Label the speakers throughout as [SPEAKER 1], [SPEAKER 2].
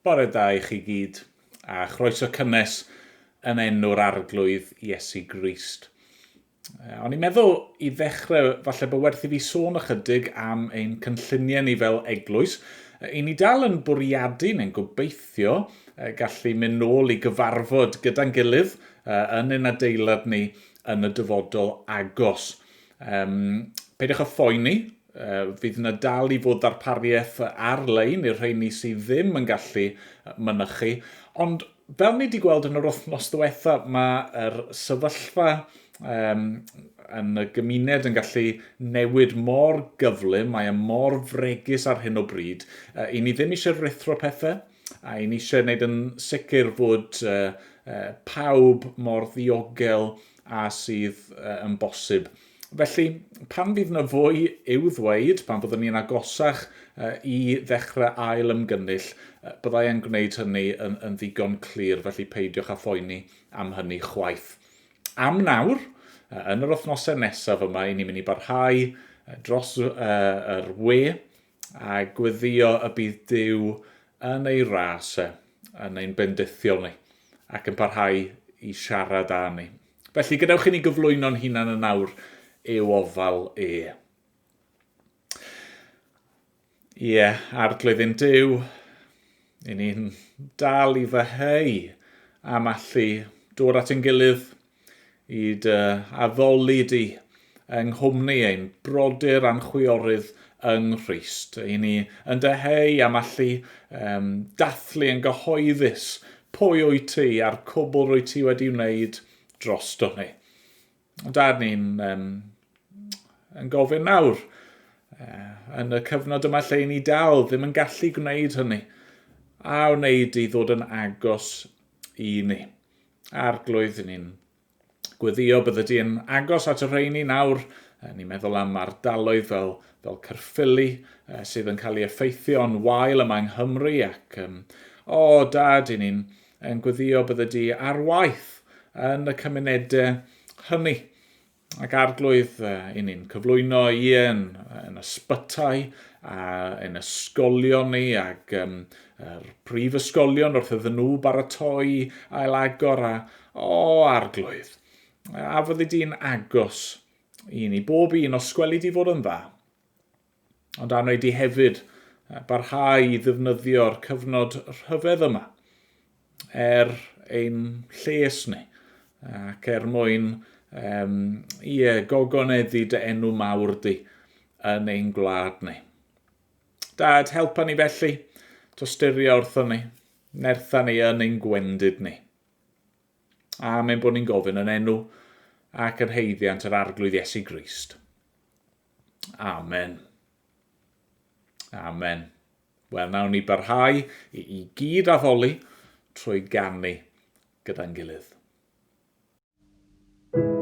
[SPEAKER 1] Bore da i chi gyd, a chroeso cynnes yn enw'r arglwydd Iesu Grist. O'n i'n meddwl i ddechrau, falle bod werth i fi sôn ychydig am ein cynlluniau ni fel eglwys. I ni dal yn bwriadu neu'n gobeithio gallu mynd nôl i gyfarfod gyda'n gilydd yn ein adeilad ni yn y dyfodol agos. Peidiwch â phoeni, fydd yna dal i fod darpariaeth ar-lein i'r rheini sydd ddim yn gallu mynychu, ond fel ni wedi gweld yn yr wythnos diwetha, mae'r sefyllfa yn y gymuned yn gallu newid mor gyflym, mae mor fregus ar hyn o bryd, i ni ddim eisiau rithro pethau, a i ni eisiau gwneud yn sicr fod pawb mor ddiogel a sydd yn bosib. Felly, pan fydd yna fwy i'w ddweud, pan byddwn ni'n agosach i ddechrau ail ymgynnull, byddai yn gwneud hynny yn ddigon clir, felly peidiwch â phoeni am hynny chwaith. Am nawr, yn yr wythnosau nesaf yma, i ni'n mynd i barhau dros yr we, a gweddio y bydd Duw yn ei rasau, yn ein bendithio ni, ac yn parhau i siarad â ni. Felly, gadewch i ni gyflwyno'n hunan yn nawr, yw ofal e. Arglwydd ein Duw, i ni'n dal i ddeheu am allu dod at ein gilydd i dy addoli di yng nghwmni ein brodyr a'n chwiorydd yng Nghrist. I ni yn deheu am allu dathlu yn gyhoeddus pwy wyt ti a'r cwbl rwy ti wedi wneud drosto ni. Dad ni'n yn gofyn nawr, yn y cyfnod yma lle ni dal ddim yn gallu gwneud hynny, a wneud i ddod yn agos i ni. Arglwydd, ni'n gweddio bydde di'n agos at y rheini nawr, ni'n meddwl am ardaloedd fel Caerffili, sydd yn cael ei effeithio yn wael yma yng Nghymru, ac Dad, ni'n gweddio bydde di ar waith yn y cymunedau hynny. Ac arglwydd, ni'n cyflwyno yn ysbytau, yn ysgolion ni, ac yr prifysgolion wrth iddyn nhw baratoi ail agor, arglwydd. A fyddi di'n agos i ni, bob un os gweli di fod yn dda. Ond anwyd di hefyd barhau i ddefnyddio'r cyfnod rhyfedd yma ein lles ni, ac mwyn gogoneddu dy enw mawr di yn ein gwlad ni. Dad, helpa ni felly, tostyrio wrtho ni, nertha ni yn ein gwendid ni. Amen bod ni'n gofyn yn enw ac yn heiddiant yr arglwydd Iesu Grist. Amen. Amen. Wel, nawn ni barhau i gyd addoli trwy ganu gyda'n gilydd.
[SPEAKER 2] Amen.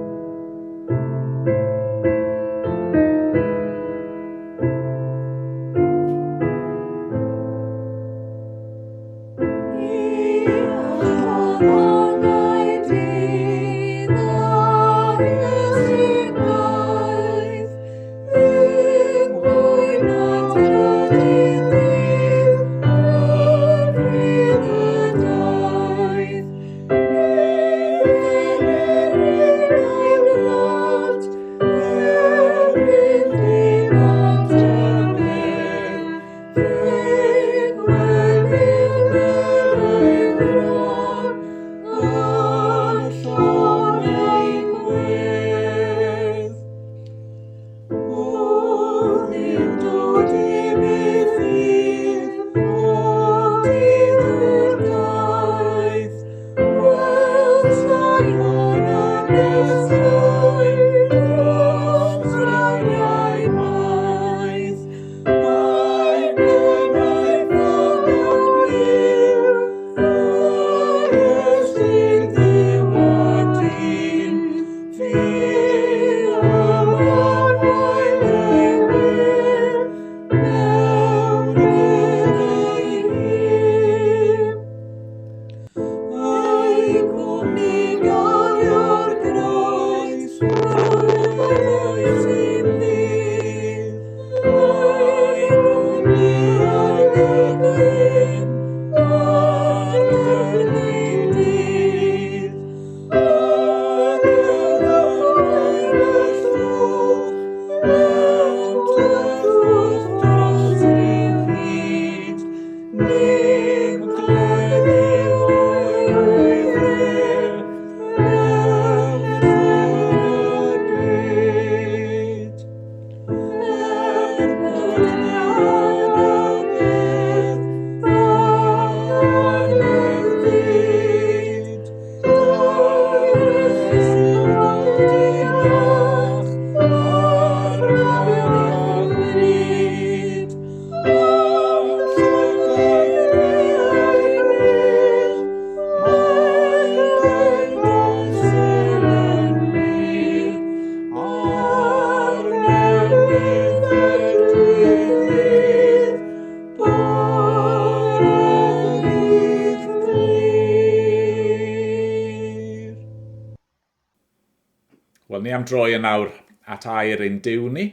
[SPEAKER 1] ni am droi yn awr at air ein diw ni,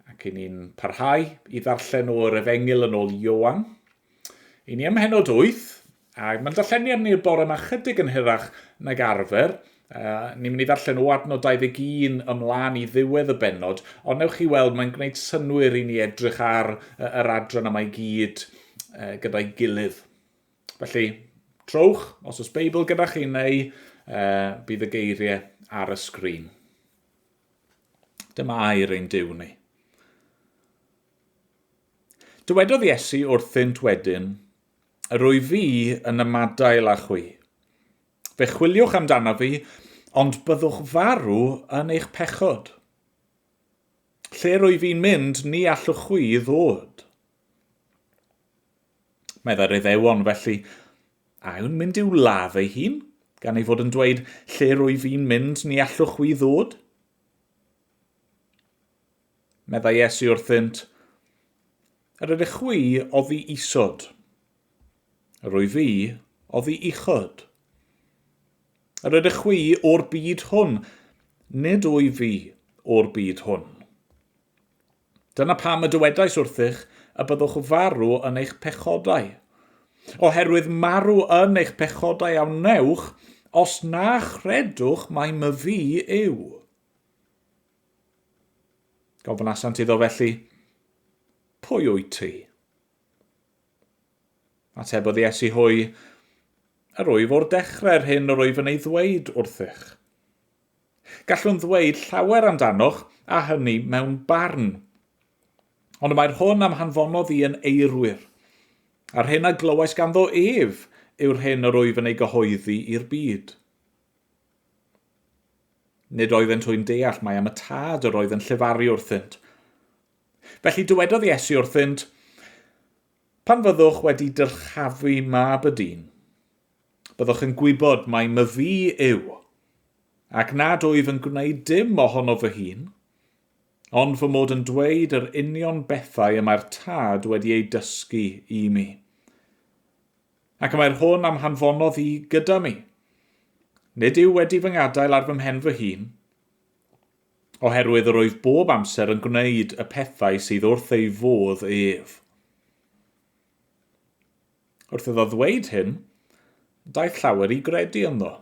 [SPEAKER 1] ac i ni'n parhau i ddarllen o'r Efengil yn ôl Ioan. I ni ym Mhennod 8, a mae'n darlleniad ni'r bore yma chydig yn hirach nag arfer. Ni'n mynd i ddarllen o adnod 21 ymlaen i ddiwedd y bennod, ond newch chi weld mae'n gwneud synwyr i ni edrych ar yr adran yma i gyd gyda'i gilydd. Felly, trowch, os oes Beibl gyda chi, neu bydd y geiriau ar y sgrin. Dyma air ein diw ni. Dywedodd Iesu wrthynt wedyn, rwy fi yn ymadael â chwi. Fe chwiliwch amdano fi, ond byddwch farw yn eich pechod. Lle rwy fi'n mynd, ni allwch chwi ddod. Meddai'r Iddewon felly, a yw'n mynd i'w ladd ei hun, gan ei fod yn dweud, lle rwy fi'n mynd, ni allwch chwi ddod. Meddai Iesu wrthynt, yr ydych chwi oddi isod. Rwy fi oddi uchod. Yr ydych chwi o'r byd hwn, nid wy fi o'r byd hwn. Dyna pam y dywedais wrthych y byddwch farw yn eich pechodau. Oherwydd marw yn eich pechodau awnewch, os na chredwch mai my fi yw. Gofynasant iddo felly, pwy wyt ti? Atebodd Iesu hwy, yr wyf o'r dechrau'r hyn yr wyf yn ei ddweud wrthych. Gallwn ddweud llawer amdanoch a hynny mewn barn. Ond mae'r hwn am hanfonodd i yn eirwyr. A'r hyn a glywais ganddo ef yw'r hyn yr wyf yn ei gyhoeddi i'r byd. Nid oeddent wy'n deall mai am y tad yr oedd yn llefaru wrthynt. Felly dywedodd Iesu wrthynt, pan fyddwch wedi dyrchafu mab y dyn, byddwch yn gwybod mai my fi yw, ac nad wyf yn gwneud dim ohono fy hun, ond fy mod yn dweud yr union bethau y mae'r tad wedi ei dysgu i mi. Ac mae'r hwn am hanfonodd i gyda mi. Nid yw wedi fy ngadael ar fy mhen fy hun, oherwydd yr wyf bob amser yn gwneud y pethau sydd wrth ei fodd ef. Wrth iddo ddweud hyn, daeth llawer i gredu ynddo.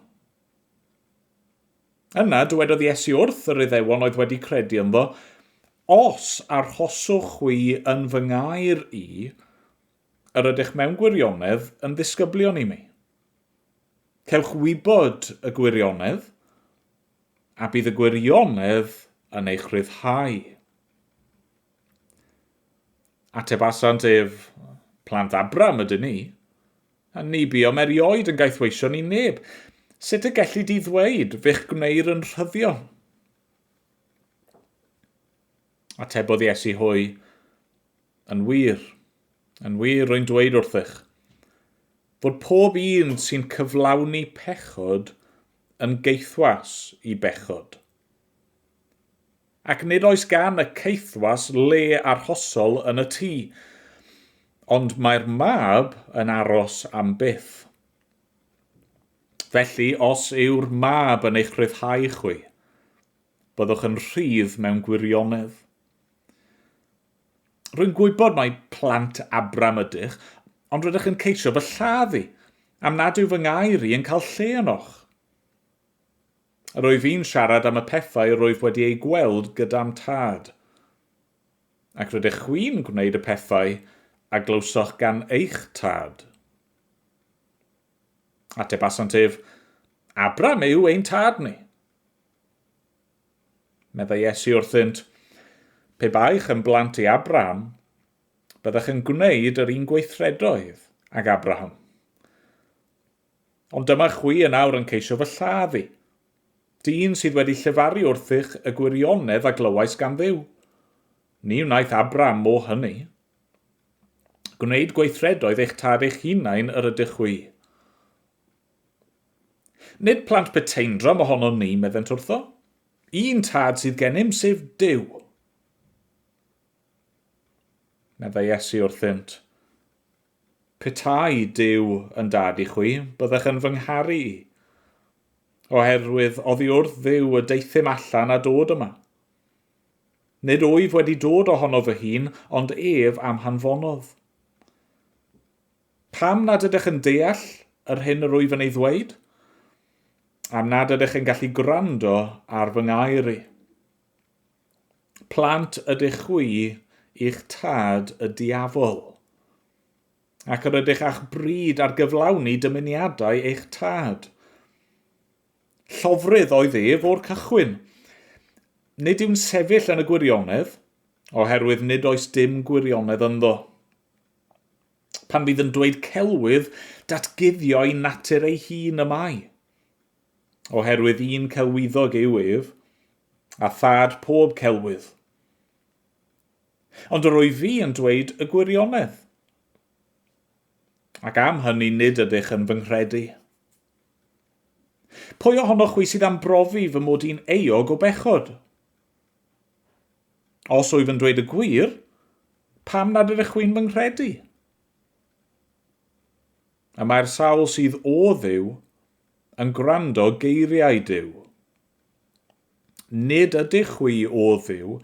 [SPEAKER 1] Yna dywedodd Iesu wrth yr Iddewon oedd wedi credu ynddo, os arhoswch chwi yn fy ngair i, yr ydych mewn gwirionedd yn ddisgyblion i mi. Cewch wybod y gwirionedd, a bydd y gwirionedd yn eich rhyddhau. Atebasant ef, plant Abram ydyn ni, a ni buom erioed yn gaethweisio ni neb. Sut y gellu di ddweud fe'ch gwneir yn rhyddion? Atebodd Iesu hwy, yn wir rwy'n dweud wrthych, fod pob un sy'n cyflawni pechod yn geithwas i bechod. Ac nid oes gan y ceithwas le arhosol yn y tŷ, ond mae'r mab yn aros am byth. Felly, os yw'r mab yn eich rhyddhau chwi, byddwch yn rhydd mewn gwirionedd. Rwy'n gwybod mai plant Abram ydych, ond rydych yn ceisio fy lladdu, am nad yw fy ngair i yn cael lle ynoch. Rwyf fi'n siarad am y pethau rwyf wedi ei gweld gyda'n tad. Ac rydych chwi'n gwneud y pethau a glywsoch gan eich tad. Atebasant ef, Abram yw ein tad ni. Meddai Iesu wrthynt, pe baich yn blant i Abram, byddech yn gwneud yr un gweithredoedd ag Abraham. Ond dyma chwi yn awr yn ceisio fy lladdu, dyn sydd wedi llefaru wrthych y gwirionedd a glywais gan Dduw. Ni wnaeth Abram o hynny. Gwneud gweithredoedd eich tad eich hunain yr ydych chwi. Nid plant peteindrom ohono ni meddent wrtho. Un tad sydd gennym sef Duw. Meddai Iesu wrthynt, petai Duw yn dad i chwi, byddech yn fy ngharu i. oherwydd oddi wrth ddiw y deithim allan a dod yma. Nid wyf wedi dod ohono fy hun, ond ef am hanfonodd. Pam nad ydych yn deall yr hyn yr wyf yn ei ddweud? Am nad ydych yn gallu gwrando ar fy ngair i. Plant ydych chwi i'ch tad y diafol, ac yr ydych a'ch bryd ar gyflawni dymuniadau eich tad. Llofrydd oedd ef o'r cychwyn. Nid yw'n sefyll yn y gwirionedd, oherwydd nid oes dim gwirionedd ynddo. Pan bydd yn dweud celwydd, datguddio ei natur ei hun y mai. Oherwydd un celwyddog yw ef, a thad pob celwydd. Ond yr wyf fi yn dweud y gwirionedd. Ac am hynny nid ydych yn fy nghredu. Pwy ohonoch chi sydd am brofi fy mod i'n eog o bechod? Os wyf yn dweud y gwir, pam nad ydych chi'n fy nghredu? A mae'r sawl sydd o Dduw yn gwrando geiriau Duw. Nid ydych chwi o Dduw,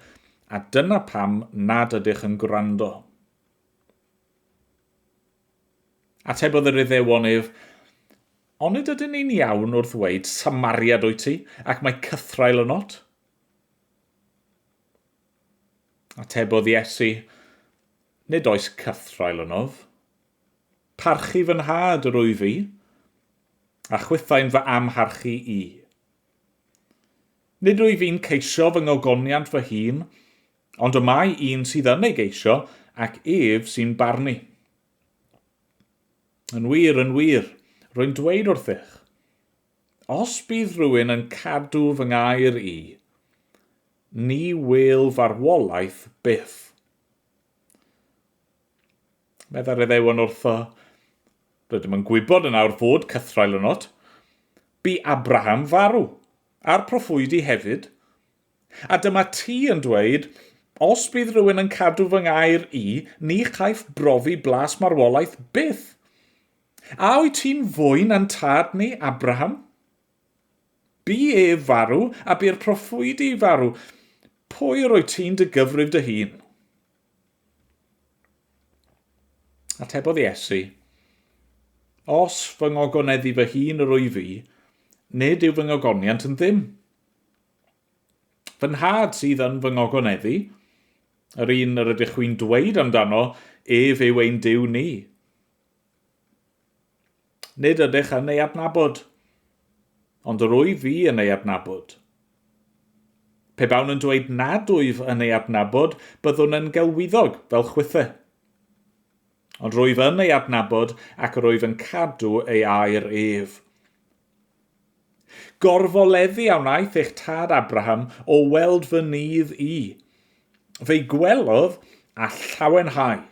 [SPEAKER 1] a dyna pam nad ydych yn gwrando. Atebodd yr Iddewon ef, ond nid ydyn ni'n iawn wrth ddweud samariad wyt ti, ac mae cythrael yn ot? Atebodd Iesu, nid oes cythrael yn of. Parchu fy nhad yr wyf fi, a chwythau'n fy amharchu i. Nid wyf fi'n ceisio fy ngogoniant fy hun, ond y mae un sydd yn ei geisio ac ef sy'n barnu. Yn wir, rwy'n dweud wrthych, os bydd rhywun yn cadw fy ngair i, ni wyl farwolaeth byth. Meddai'r Iddewon wrtho, rydym yn gwybod yn awr fod cythrael yn ot. Bu Abraham farw, a'r proffwydi hefyd. A dyma ti yn dweud, os bydd rhywun yn cadw fy ngair i, ni chaiff brofi blas marwolaeth byth. A wyt ti'n fwy na'n tad ni, Abraham? Bu ef farw, a bu'r proffwydi farw. Pwy rwyt ti'n dy gyfrif dy hun? Atebodd Iesu, os fy ngogoneddu fy hun yr wyf fi, nid yw fy ngogoniant yn ddim. Fy nhad sydd yn fy ngogoneddu, yr un yr ydych chi'n dweud amdano, ef yw ein Duw ni. Nid ydych yn ei adnabod, ond yr wyf fi yn ei adnabod. Pe bawn yn dweud nad wyf yn ei adnabod, byddwn yn gelwyddog fel chwythau. Ond rwyf yn ei adnabod ac rwyf yn cadw ei air ef. Gorfoleddu a wnaeth eich tad Abraham o weld fy nydd i. Fe'i gwelodd a llawenhau.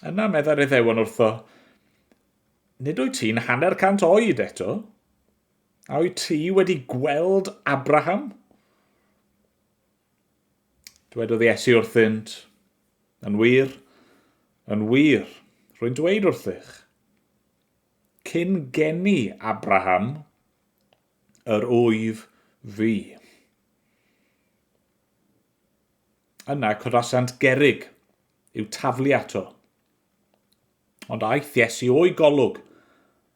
[SPEAKER 1] Yna meddai'r Iddewon wrtho, nid wyt ti'n 100 oed eto? A wyt ti wedi gweld Abraham? Dwedodd Iesu wrthynt, yn wir, rwy'n dweud wrthych. Cyn geni Abraham, yr wyf fi. Yna codasant gerrig yw taflu ato. Ond aeth Iesu o'i golwg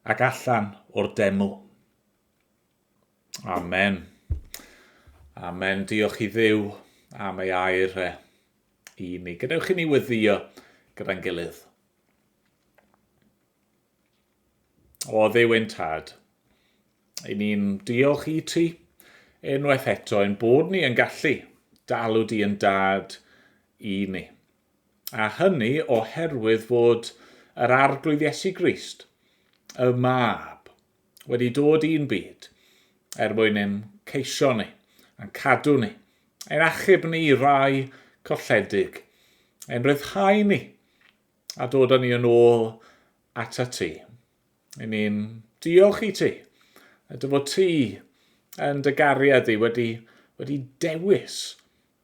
[SPEAKER 1] ac allan o'r deml. Amen. Amen. Diolch i Dduw am ei air i ni. Gadewch i ni weddio gyda'n gilydd. O Dduw ein tad, i ni'n diolch i ti unwaith eto ein bod ni yn gallu dalw di yn dad i ni. A hynny oherwydd fod yr arglwydd Iesu Grist, y mab, wedi dod i'n byd mwyn ein ceisio ni, a'n cadw ni, ein achub ni i rai colledig, ein ryddhau ni, a dod â ni yn ôl at y ti. I ni'n diolch i ti, a dy fod ti yn dy gariad i wedi dewis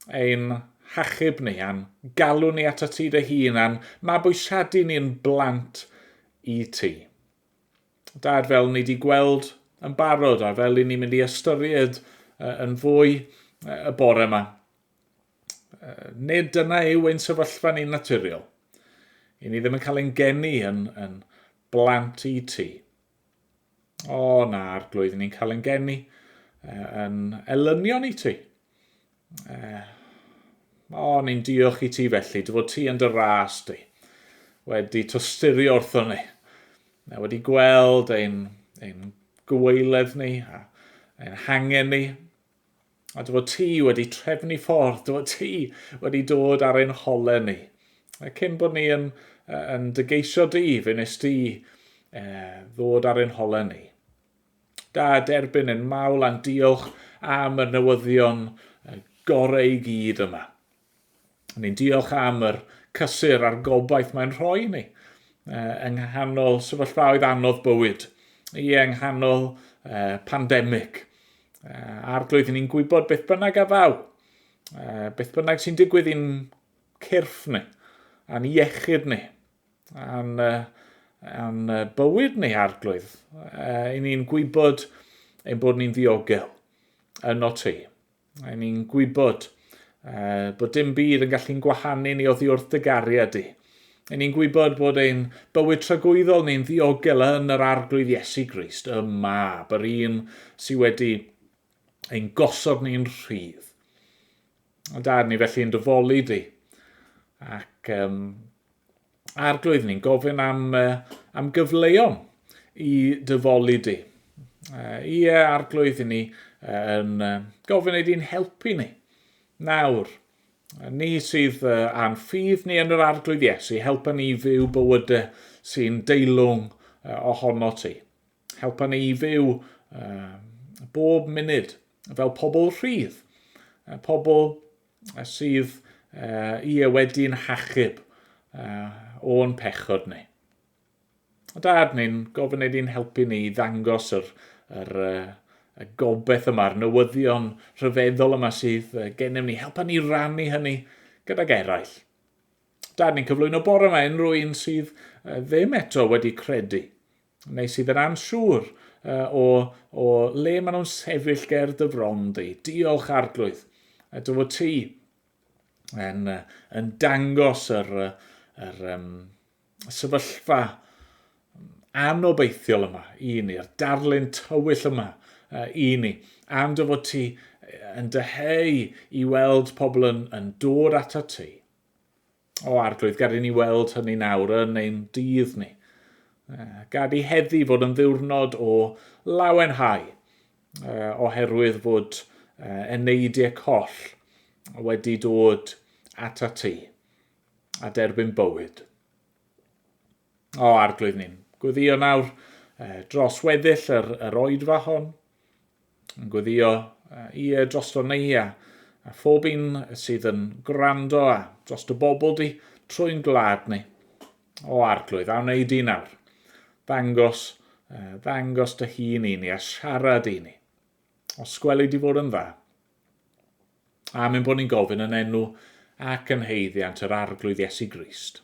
[SPEAKER 1] ein hachub ni, a'n galw ni at y ti dy hun, a'n mabwysiadu ni'n blant i ti. Dad, fel ni wedi gweld yn barod a fel i ni'n mynd i ystyried yn fwy y bore yma. Nid dyna yw ein sefyllfa ni'n naturiol. I ni ddim yn cael ein geni yn blant i ti. O na, Arglwydd, ni'n cael ein geni yn elynion i ti. Ni'n diolch i ti felly, dy fod ti yn dy ras di. Wedi tosturio wrtho ni. Wedi gweld ein gwweiledd ni a ein hangen ni. A dy fod ti wedi trefnu ffordd, dy fod ti wedi dod ar ein holen ni. Cyn bod ni yn dygeisio di, fe nes di ddod ar ein holen ni. Da, derbyn yn mawl a'n diolch am y newyddion gorau i gyd yma. Ni'n diolch am yr cysur a'r gobaith mae'n rhoi ni yng nghanol sefyllfaoedd anodd bywyd, yng nghanol pandemig. Arglwydd, ni'n gwybod beth bynnag a ddaw, beth bynnag sy'n digwydd i'n cyrff ni, a'n iechyd ni, a'n bywyd ni, Arglwydd. Ni'n gwybod ein bod ni'n ddiogel yno ti. Ni'n gwybod bod dim byd yn gallu'n gwahanu ni oddi wrth dy gariad di. Ni'n gwybod bod ein bywyd tragwyddol ni'n ddiogel yn yr Arglwydd Iesu Grist, y mab, yr un sydd wedi ein gosod ni'n rhydd. Dad, ni felly yn dyfolu di. Ac Arglwydd, ni'n gofyn am gyfleon i dyfolu di. Arglwydd, ni yn gofyn ei di'n helpu ni. Nawr, ni sydd a'n ffydd ni yn yr Arglwydd Iesu, helpa ni fyw bywydau sy'n deilwng ohono ti. Helpa ni fyw bob munud fel pobl rhydd, pobl sydd wedi'n hachub o'n pechod ni. Dad, ni'n gofyn ei di'n helpu ni ddangos yr gobeith yma'r newyddion rhyfeddol yma sydd gennym ni. Helpa ni rannu hynny gydag eraill. Dad, ni'n cyflwyno bore yma unrhyw un sydd ddim eto wedi credu, neu sydd yn ansiŵr o le maen nhw'n sefyll ger dy fron di. Diolch, Arglwydd. Dy fod ti yn dangos yr sefyllfa anobeithiol yma i ni, yr darlun tywyll yma i ni. Am dy fod ti yn dyheu i weld pobl yn dod ato ti. O, Arglwydd, gad i ni weld hynny nawr yn ein dydd ni. Gad i heddi fod yn ddiwrnod o lawenhau, oherwydd fod eneidiau coll wedi dod ato ti a derbyn bywyd. O, Arglwydd, ni'n gweddio nawr dros weddill yr oedfa hon. Yn gweddio drosto ni a phob un sydd yn gwrando a dros y bobl di trwy'n glad ni. O, Arglwydd, a wneud i nawr. Ddangos dy hun i ni a siarad i ni. O sgweli di fod yn dda. A mynd bod ni'n gofyn yn enw ac yn heiddiant yr Arglwydd Iesu Grist.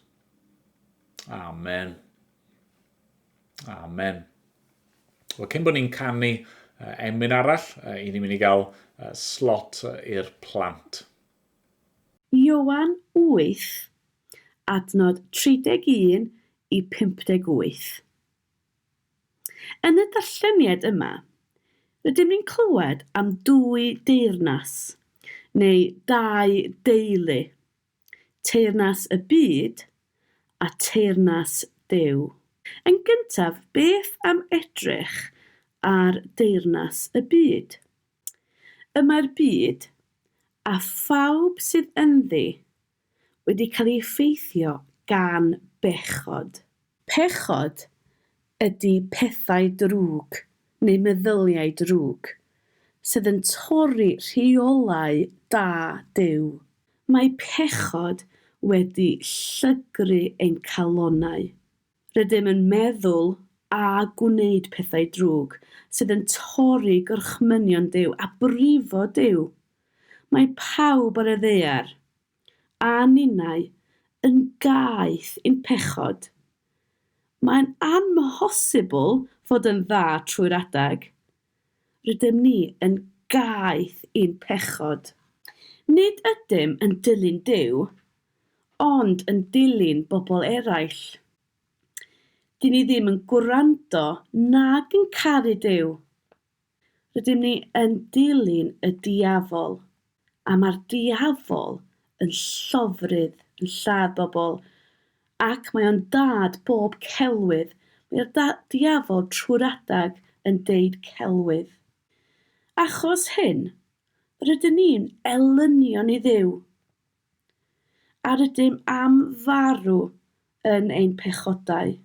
[SPEAKER 1] Amen. Amen. Wel, cyn bod ni'n canu emyn arall, i ni'n mynd i gael slot i'r plant.
[SPEAKER 2] Ioan 8, adnod 31 i 58. Yn y darlleniad yma, rydym ni'n clywed am 2 deyrnas, neu 2 deulu, teyrnas y byd a teyrnas Duw. Yn gyntaf, beth am edrych ar deyrnas y byd? Yma'r byd a phawb sydd ynddi wedi cael ei effeithio gan bechod. Pechod ydy pethau drwg neu meddyliau drwg sydd yn torri rheolau da Duw. Mae pechod wedi llygru ein calonnau. Rydym yn meddwl a gwneud pethau drwg sydd yn torri gorchmynion Duw a brifo Duw. Mae pawb ar y ddaear a ninnau yn gaeth ein pechod. Mae'n amhosibl fod yn dda trwy'r adag. Rydym ni yn gaeth i'n pechod. Nid ydym yn dilyn Duw, ond yn dilyn bobl eraill. Dyn ni ddim yn gwrando nag yn caru Duw. Rydym ni yn dilyn y diafol, a mae'r diafol yn llofrydd, yn lladd bobl, ac mae o'n dad bob celwydd. Mae'r diafol trwy'r adag yn deud celwydd. Achos hyn, rydym ni'n elynion i Dduw, a rydym am farw yn ein pechodau.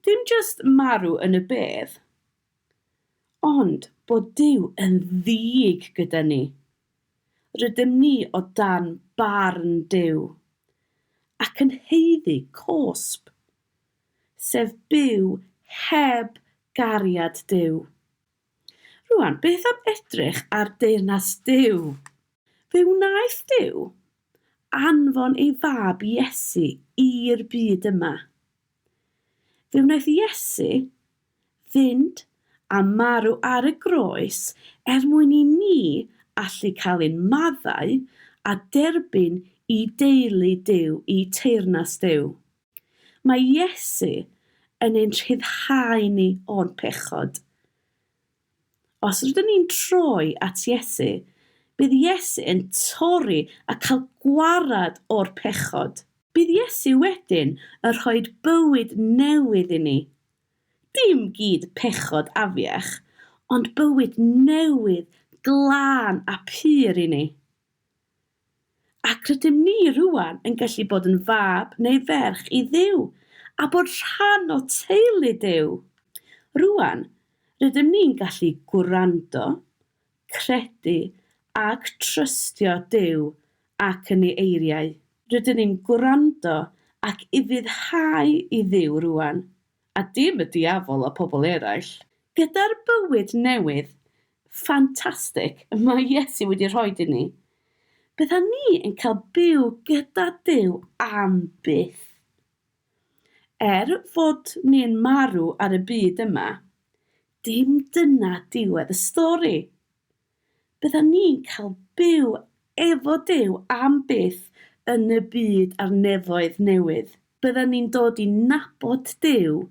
[SPEAKER 2] Dim jyst marw yn y bedd, ond bod Duw yn ddig gyda ni. Rydym ni o dan barn Duw, ac yn heiddi cosb, sef byw heb gariad Duw. Rwan, beth am edrych ar deyrnas Duw? Fe wnaeth Duw anfon ei fab Iesu i'r byd yma. Fe wnaeth Iesu fynd a marw ar y groes mwyn i ni allu cael ein maddau a derbyn i deulu Duw, i teyrnas Duw. Mae Iesu yn ein rhyddhau ni o'n pechod. Os rydyn ni'n troi at Iesu, bydd Iesu yn torri a cael gwarad o'r pechod. Bydd Iesu wedyn yn rhoi bywyd newydd i ni. Dim gyd pechod afiach, ond bywyd newydd, glân a pur i ni. Ac rydym ni rwan yn gallu bod yn fab neu ferch i Dduw, a bod rhan o teulu Duw. Rwan, rydym ni'n gallu gwrando, credu ac trystio Duw ac yn ei eiriau. Rydym ni'n gwrando ac ufuddhau i Dduw rwan, a dim y diafol a pobl eraill. Gyda'r bywyd newydd, ffantastig, mae Iesu wedi rhoi i ni, bydda ni yn cael byw gyda Duw am byth. Fod ni'n marw ar y byd yma, dim dyna diwedd y stori. Bydda ni'n cael byw efo Duw am byth yn y byd a'r nefoedd newydd. Bydda ni'n dod i nabod Duw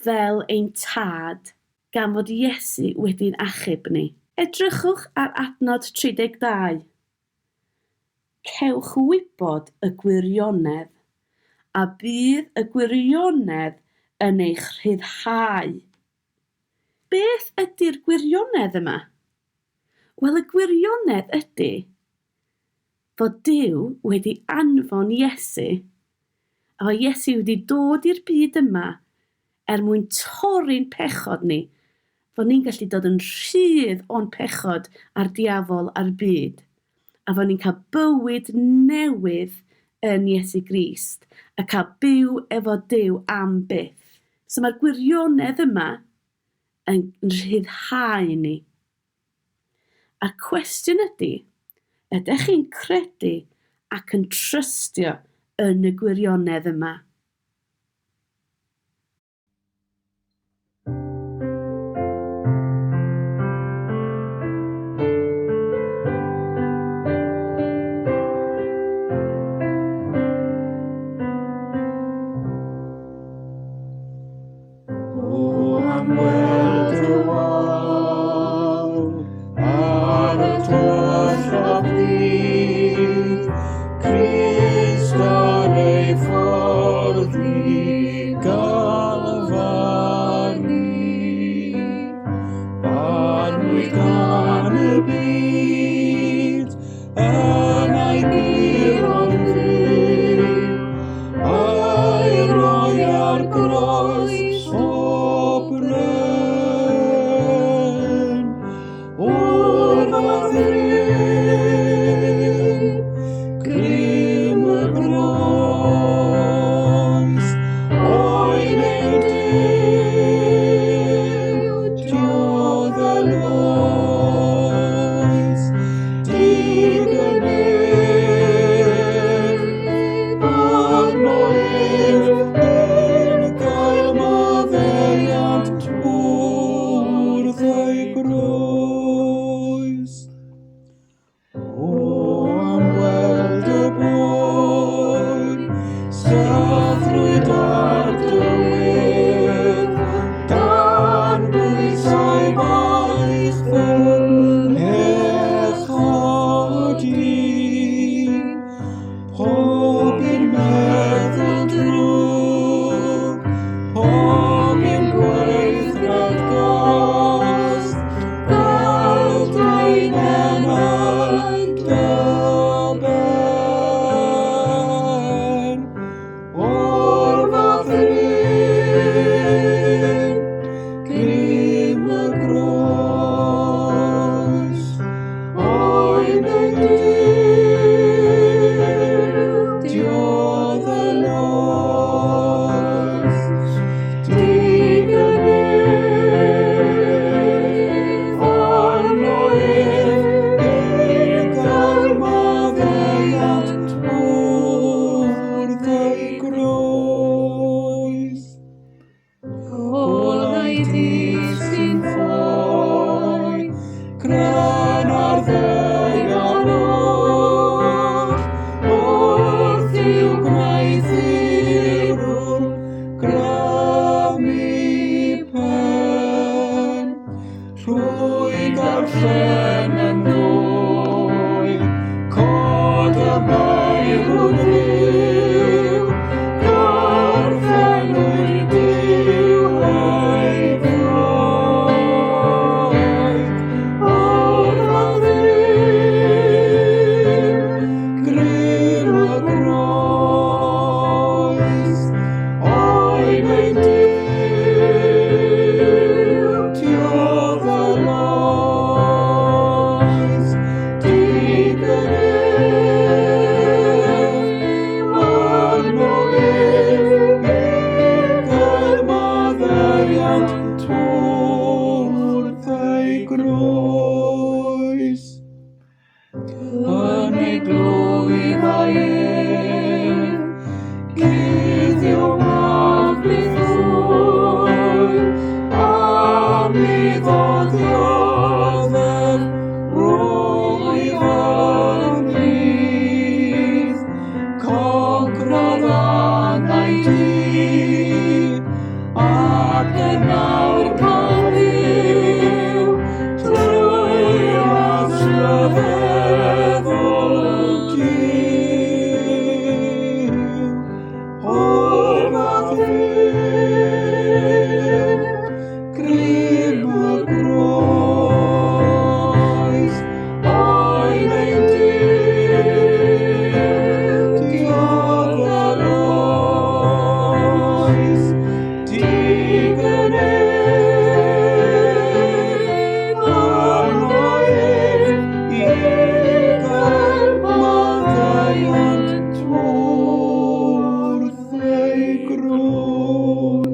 [SPEAKER 2] fel ein tad, gan fod Iesu wedi'n achub ni. Edrychwch ar adnod 32. Cewch wybod y gwirionedd, a bydd y gwirionedd yn eich rhyddhau. Beth ydy'r gwirionedd yma? Wel, y gwirionedd ydy fod Duw wedi anfon Iesu, a fod Iesu wedi dod i'r byd yma mwyn torri'n pechod ni, fod ni'n gallu dod yn rhydd o'n pechod a'r diafol a'r byd, a fod ni'n cael bywyd newydd yn Iesu Grist, a cael byw efo Duw am byth. So mae'r gwirionedd yma yn rhyddhau ni. A'r cwestiwn ydy, ydych chi'n credu ac yn trystio yn y gwirionedd yma?
[SPEAKER 3] Christ ar ei ffordd. dyfrwyd ar dywydd, dan bwysau maith yn echodi. Pob un meddwl drwg, pob un gweithred gas, fel deinenau dyben. O'r fath rhywun, grym y groes, o'i mynd diodd y nos, digynnydd annoedd eiddo'r maddeuant wrth ei groes. Olai dydd sy'n ffoi, grân ar ddeuan oll, wrth i'w gwneud ddirwr, grymu pen. Rwy darllen yn nwy, cod y meirwn ddiw, gorffenwy diw ei ddroed. O'r fath rhyw, grym y groes, o'i mynd diodd y loes, digynnydd annoedd eiddo'r maddeuant wrth ei groes. Yn ei glwyf a'i guddio mab bydd hwy, a mi ddoddiodd rwyf yn nydd, cogrodd angau di, ac yn nawr cael yw, drwy asryfeddol Duw. O'r fath rhyw, grym y groes, o'i mynd diodd y loes, digynnydd annoedd eiddo'r maddeuant wrth ei groes.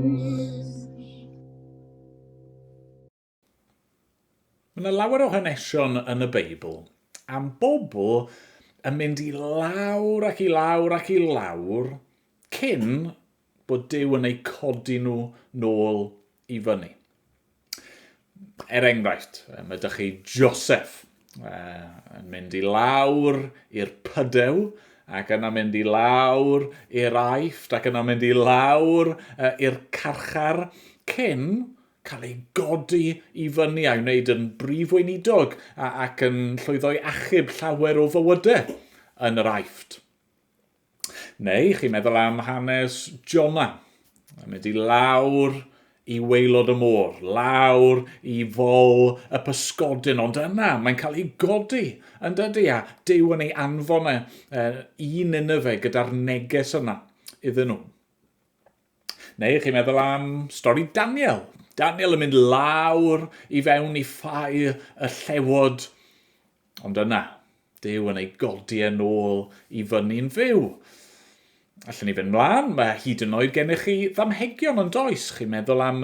[SPEAKER 1] Mae yna lawer o hanesion yn y Beibl am bobl yn mynd i lawr ac i lawr ac i lawr cyn bod Duw yn ei codi nhw nôl i fyny. Enghraifft, mae ydych chi Joseph yn mynd i lawr i'r Pydew, ac yna mynd i lawr i'r Aifft, ac yna mynd i lawr i'r Carchar, cyn cael ei godi i fyny a'i wneud yn brif weinidog ac yn llwyddo i achub llawer o fywydau yn yr Aifft. Neu chi'n meddwl am hanes Jona. Mae'n mynd i lawr i waelod y môr, lawr i fol y pysgodyn, ond yna mae'n cael ei godi yn dydy, a Duw yn ei anfon i Nineve gyda'r neges yna iddyn nhw. Neu chi'n meddwl am stori Daniel. Daniel yn mynd lawr i fewn i ffair y llewod, ond yna Duw yn ei godi yn ôl i fyny'n fyw. Allen ni fynd mlaen, mae hyd yn oed gennych chi ddamhegion yn does. Chi'n meddwl am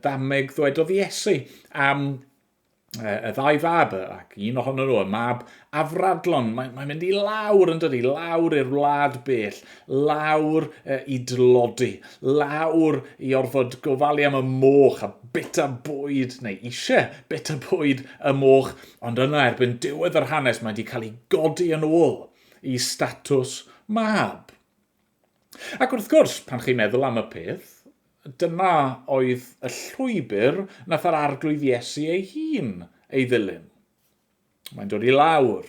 [SPEAKER 1] ddameg ddwedodd Iesu am y ddau fab, ac un ohonyn nhw, y mab Afradlon. Mae'n mynd i lawr yn dydi, lawr i'r wlad bell, lawr i dlodi, lawr i orfod gofalu am y moch a bita bwyd, neu eisiau bita bwyd y moch, ond yna erbyn diwedd yr hanes mae wedi cael ei godi yn ôl i statws mab. Ac wrth gwrs, pan chi'n meddwl am y peth, dyna oedd y llwybr nath ar arglwydd Iesu ei hun ei ddilyn. Mae'n dod i lawr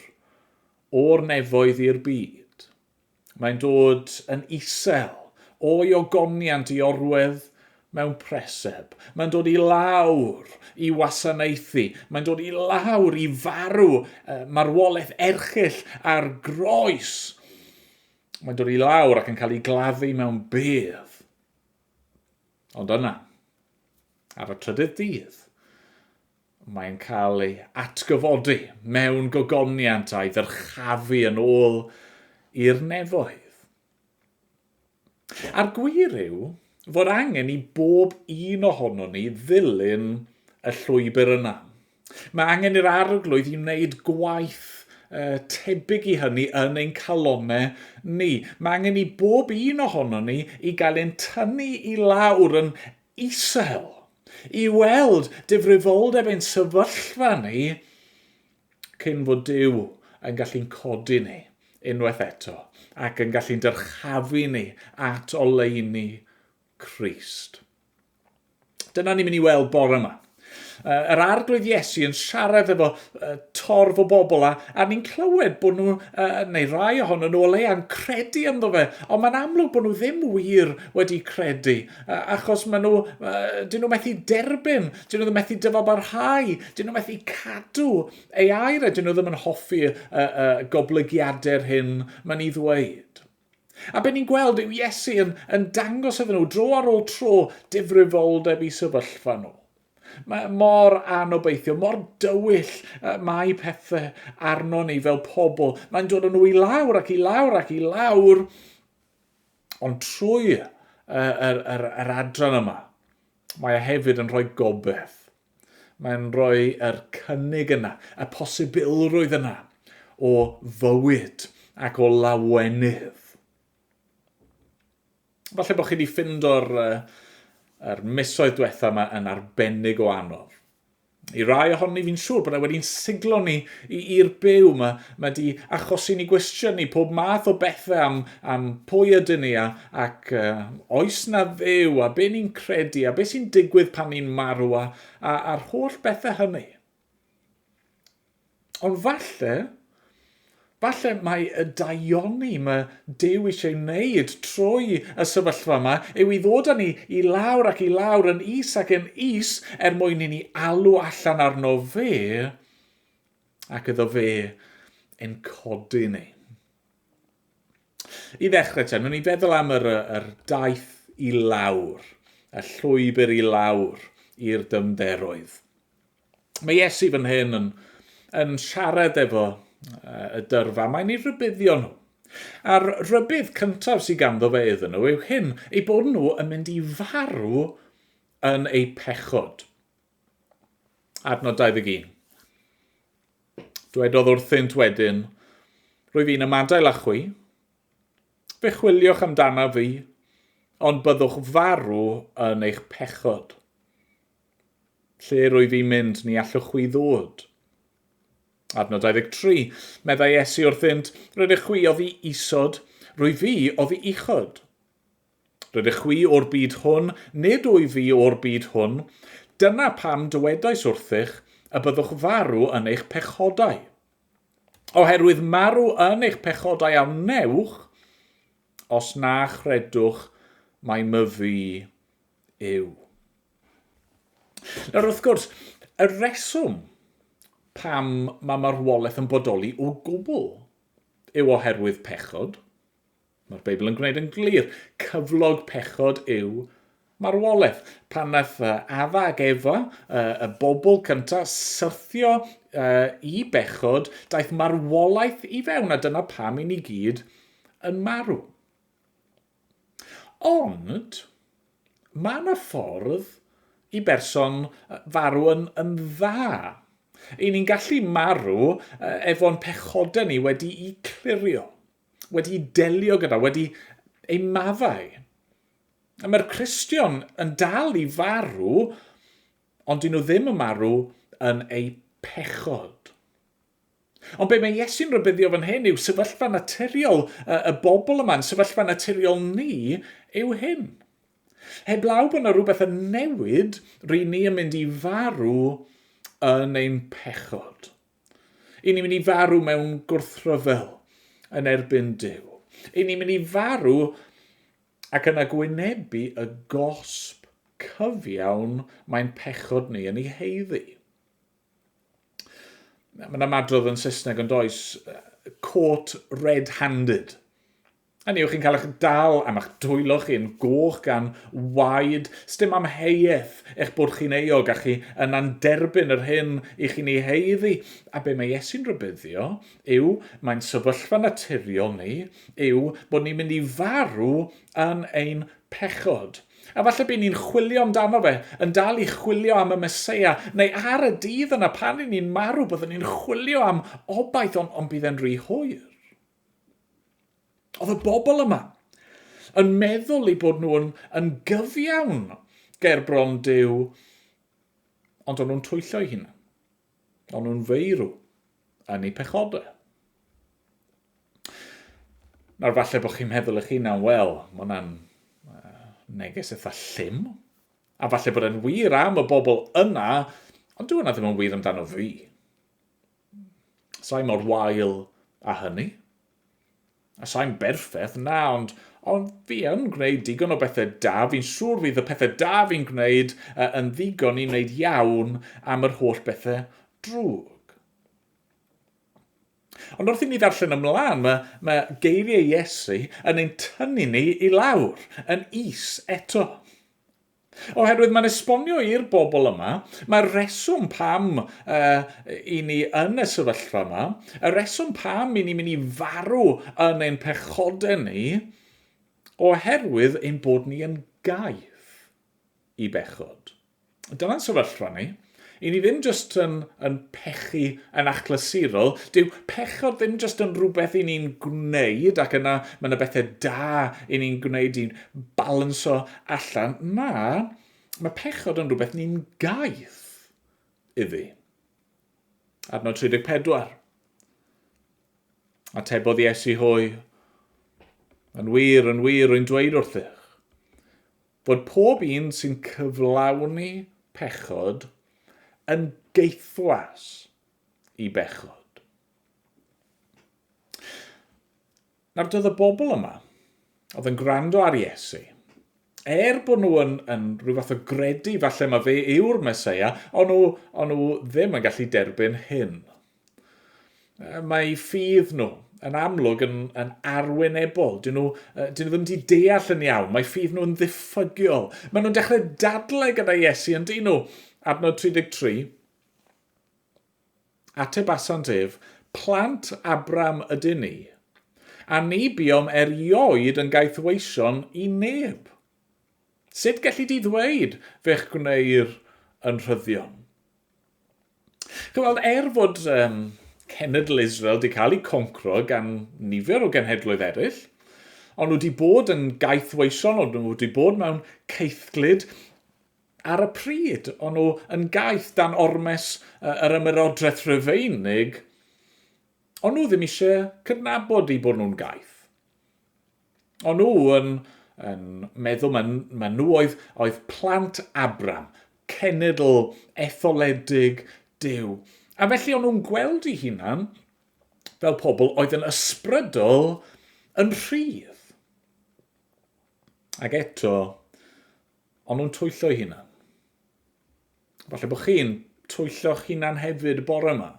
[SPEAKER 1] o'r nefoedd i'r byd. Mae'n dod yn isel o'i ogoniant i orwedd mewn preseb. Mae'n dod i lawr i wasanaethu. Mae'n dod i lawr i farw marwolaeth erchyll ar groes. Mae'n dod i lawr ac yn cael ei gladdu mewn bedd. Ond yna, ar y trydydd dydd, mae'n cael ei atgyfodi mewn gogoniant a'i ddyrchafu yn ôl i'r nefoedd. A'r gwir yw fod angen i bob un ohono ni ddilyn y llwybr yna. Mae angen i'r arglwydd i wneud gwaith tebyg i hynny yn ein calonnau ni. Mae angen i bob un ohono ni i gael ein tynnu i lawr yn isel, i weld difrifoldeb ein sefyllfa ni cyn fod Duw yn gallu'n codi ni unwaith eto ac yn gallu'n dyrchafu ni at oleuni Crist. Dyna ni'n mynd i weld bore yma. Yr arglwydd Iesu yn siarad efo torf o bobl a ni'n clywed bod nhw, neu rai ohonyn nhw o leia'n credu ynddo fe, ond mae'n amlwg bod nhw ddim wir wedi credu, achos dyn nhw methu derbyn, dyn nhw ddim methu dyfabarhau, dyn nhw methu cadw ei air, dyn nhw ddim yn hoffi goblygiadau'r hyn mae'n ei ddweud. A be ni'n gweld yw Iesu yn dangos iddyn nhw dro ar ôl tro difrifoldeb i sefyllfa nhw. Mae mor anobeithio, mor dywyll mae pethau arno ni fel pobl. Mae'n dod nhw i lawr ac i lawr ac i lawr, ond trwy yr adran yma, mae hefyd yn rhoi gobeith. Mae'n rhoi yr cynnig yna, y posibilrwydd yna o fywyd ac o lawenydd. Falle bod chi wedi ffindo'r misoedd diwetha yma yn arbennig o anodd. I rai ohoni fi'n siŵr bod wedi'n siglo ni i'r byw yma. Mae wedi achosi ni gwestiynu pob math o bethau am pwy ydyn ni ac oes na ddew a be ni'n credu a be sy'n digwydd pan ni'n marw a'r holl bethau hynny. Ond falle mae y daioni mae Duw eisiau wneud trwy y sefyllfa yma yw i ddod â ni i lawr ac i lawr yn is ac yn is mwyn i ni alw allan arno fe ac iddo fe ein codi ni. I ddechrau te, nhw'n i feddwl am yr daith i lawr, y llwybr i lawr i'r dymderoedd. Mae Iesu fan hyn yn siarad efo y dyrfa, mae'n ei rybuddio nhw. A'r rybudd cyntaf sydd ganddo fe iddyn nhw yw hyn, eu bod nhw yn mynd i farw yn eu pechod. Adnod 21. Dwedodd wrthynt wedyn, rwyf fi'n ymadael â chwi, fe chwiliwch amdana fi, ond byddwch farw yn eich pechod. Lle rwyf fi'n mynd ni allwch chwi ddod. Adnod 23, meddai Iesu wrthynt, rydych chwi oddi isod, rwyf fi oddi uchod. Rydych chwi o'r byd hwn, nid wyf fi o'r byd hwn, dyna pam dywedais wrthych y byddwch farw yn eich pechodau. Oherwydd marw yn eich pechodau am newch, os na chredwch mae myfu yw. Nawr wrth gwrs, y reswm pam mae marwolaeth yn bodoli o gwbl yw oherwydd pechod. Mae'r Beibl yn gwneud yn glir. Cyflog pechod yw marwolaeth. Pan nath Adda ac Efa, y bobl cyntaf, syrthio i bechod, daeth marwolaeth i fewn, a dyna pam i ni gyd yn marw. Ond, mae yna ffordd i berson farw yn dda. I ni'n gallu marw efo'n pechodau ni wedi i clirio, wedi i delio gyda, wedi ei maddau. A mae'r Cristion yn dal i farw, ond dyn nhw ddim yn marw yn ei pechod. Ond be mae Iesu'n rybuddio fan hyn yw sefyllfa naturiol y bobl yma'n, sefyllfa naturiol ni yw hyn. Heblaw bod yna rhywbeth yn newid, rydyn ni yn mynd i farw yn ein pechod. I ni'n mynd i farw mewn gwrthryfel yn erbyn Duw. I ni'n mynd i farw ac yn agwynebu y gosb cyfiawn mae'n pechod ni yn ei heiddi. Mae'n ymadrodd yn Saesneg yn does, caught red-handed. Hynny yw, chi'n cael eich dal am eich dwylo chi yn goch gan waed, sdim am heiaeth eich bod chi'n eog a chi yn anderbyn yr hyn i chi'n ei heiddi. A be mae Iesu'n rybuddio yw mae'n sefyllfa naturiol ni, yw bod ni'n mynd i farw yn ein pechod. A falle bydd ni'n chwilio amdano fe, yn dal i chwilio am y Meseia, neu ar y dydd yna pan ni'n marw, byddwn ni'n chwilio am obaith, ond bydd e'n rhy hwyr. Oedd y bobl yma yn meddwl eu bod nhw yn gyfiawn ger bron Duw, ond o'n nhw'n twyllo eu hunain. O'n nhw'n feirw yn eu pechodau. Nawr falle bod chi'n meddwl eich hunain, wel, mae hwnna'n neges eitha llym. A falle bod e'n wir am y bobl yna, ond dyw hwnna ddim yn wir amdano fi. Sa'i mor wael a hynny. A sa'i'n berffaith, na, ond fi yn gwneud digon o bethau da. Fi'n siŵr fydd y pethau da fi'n gwneud yn ddigon i wneud iawn am yr holl bethau drwg. Ond wrth i ni ddarllen ymlaen, mae geiriau Iesu yn ein tynnu ni i lawr, yn is eto. Oherwydd mae'n esbonio i'r bobl yma, mae'r reswm pam i ni yn y sefyllfa yma, y reswm pam i ni'n mynd i farw yn ein pechodau ni, oherwydd ein bod ni yn gaeth i bechod. Dyna'n sefyllfa ni. I ni ddim jyst yn pechu yn achlysurol, dyw pechod ddim jyst yn rhywbeth i ni'n gwneud ac yna mae yna bethau da i ni'n gwneud i'n balanso allan. Na, mae pechod yn rhywbeth ni'n gaeth iddi. Adnod 34. Atebodd Iesu hwy, yn wir rwy'n dweud wrthych, bod pob un sy'n cyflawni pechod yn geithwas i bechod. Nawr doedd y bobl yma, oedd yn gwrando ar Iesu, bod nhw yn rhyw fath o gredu, falle mae fe yw'r Meseia, ond nhw ddim yn gallu derbyn hyn. Mae ffydd nhw yn amlwg yn arwynebol. Dyn nhw ddim wedi deall yn iawn. Mae ffydd nhw'n ddiffygiol. Maen nhw'n dechrau dadlau gyda Iesu yn dyn nhw. Adnod 33. Ateb asant ef, plant Abram ydyn ni, a ni biom erioed yn gaethweision i neb. Sut gelli di ddweud fe'ch gwneir yn rhyddion? Wel, fod cenedl Israel wedi cael ei concro gan nifer o genhedloedd eraill, ond nhw wedi bod yn gaethweision, ond nhw wedi bod mewn ceithglyd ar y pryd, ond nhw yn gaeth dan ormes yr ymerodraeth Rhufeinig, ond nhw ddim eisiau cydnabod i bod nhw'n gaeth. Ond nhw yn meddwl mae nhw oedd plant Abram, cenedl etholedig Duw. A felly o'n nhw'n gweld eu hunain fel pobl oedd yn ysbrydol yn rhydd. Ac eto, o'n nhw'n twyllo eu hunain. Falle bod chi'n twyllo'ch hunain hefyd bore yma.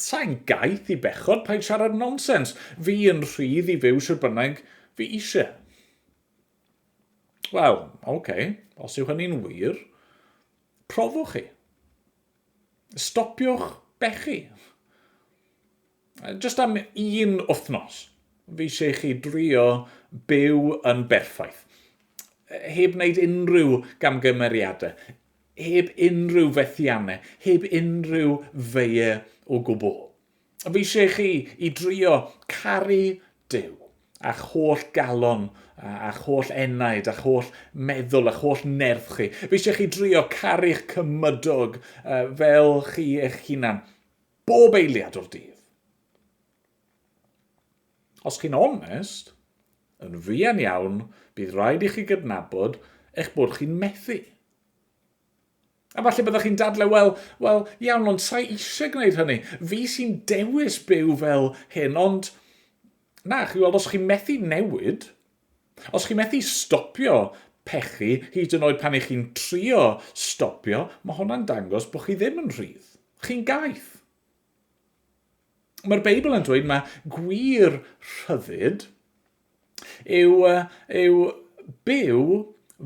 [SPEAKER 1] Sa'n gaeth i bechod, paid siarad nonsens. Fi yn rhydd i fyw sy'n bynnag fi eisiau. Wel, oce, os yw hynny'n wir, profwch chi. Stopiwch bechu. Just am un wythnos, fi eisiau chi drio byw yn berffaith. Heb wneud unrhyw gamgymeriadau, heb unrhyw fethiannau, heb unrhyw feie o gwbl. Fi eisiau chi i drio caru Duw, a'ch holl galon, a'ch holl enaid, a'ch holl meddwl, a'ch holl nerth chi. Fi eisiau chi drio caru'ch cymydog fel chi eich hunan. bob eiliad o'r dydd. Os chi'n onest, yn fuan iawn, bydd rhaid i chi gydnabod eich bod chi'n methu. A falle byddwch chi'n dadlau, wel, iawn, ond sa'i eisiau gwneud hynny. Fi sy'n dewis byw fel hyn, ond na, chi weld, os chi'n methu newid, os chi'n methu stopio pechu, hyd yn oed pan i chi'n trio stopio, mae hwnna'n dangos bod chi ddim yn rhydd. Chi'n gaeth. Mae'r Beibl yn dweud mae gwir rhyddid yw byw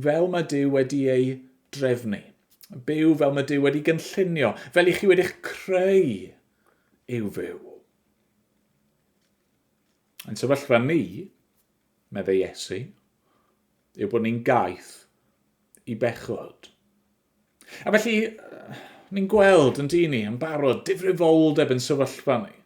[SPEAKER 1] fel mae Duw wedi ei drefnu. Byw fel mae Duw wedi gynllunio, fel i chi wedi'ch creu yw fyw. Yn sefyllfa ni, meddai Iesu, yw bod ni'n gaeth i bechod. A felly, ni'n gweld yn dyn ni yn barod difrifoldeb yn sefyllfa ni.